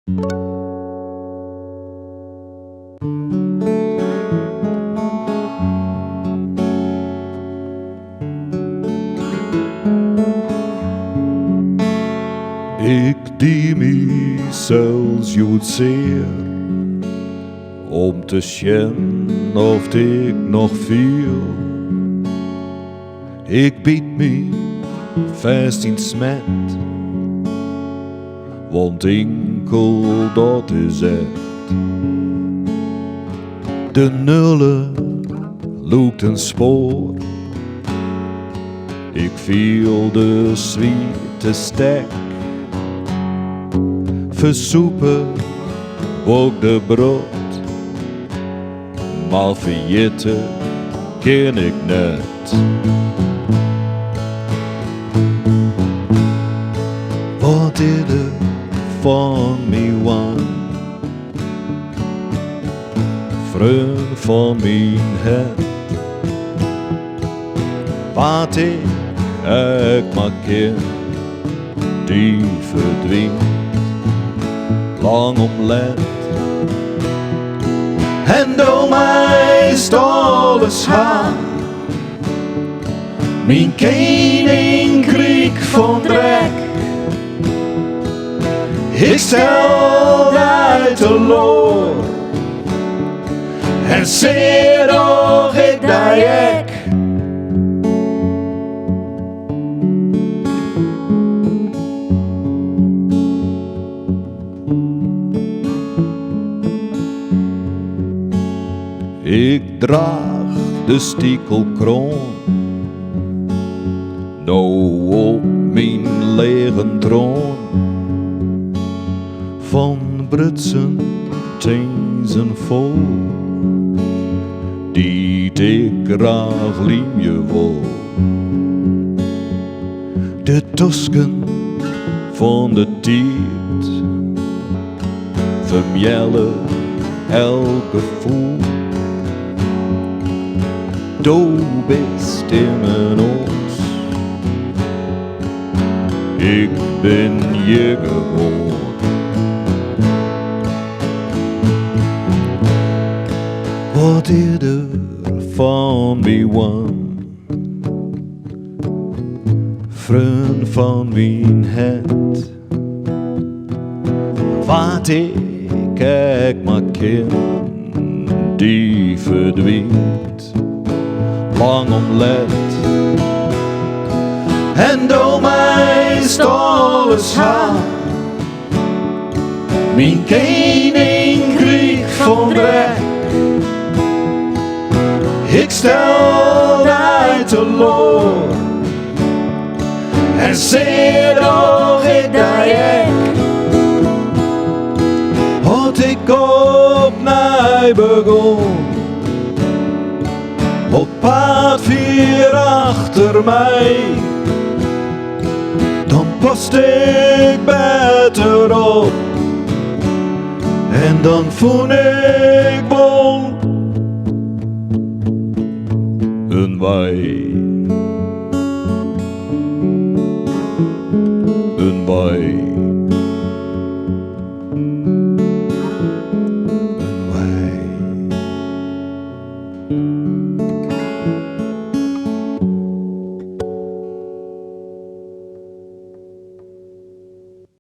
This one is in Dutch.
Ik die mij zelfs goed zeer om te zien of ik nog viel. Ik bied me vast in smet, want enkel dat is echt. De nullen loopt een spoor, ik viel de zwiete stek. Versoepen ook de brood, maar vergeten ken ik net. Wat is er van mij wan? Vreun van mijn het. Wat ik maar ken, die verdwijnt lang omlet. En door mij is alles haar. Mijn koning kriek van drek. Ik stel uit de loor. En zie doch ik daar ik. Ik draag de stiekelkroon, nou op mijn lege troon. Van brutsen tenzen vol, die ik graag liefje wil. De tosken van de tijd vermjellen elke voet. Du bist in mijn ons, ik ben je gewoon. Wat is er van mij wan? Vriend van mijn het. Wat ik maar ken, die verdwijnt lang omlet. En door mij is alles haar. Mijn koning kriek van drek. Ik stel uit de loor. En zie doch ik daar ik. Had ik op mij begon. Op paard vier achter mij, dan past ik beter op. En dan voel ik bol een wij. Een wij.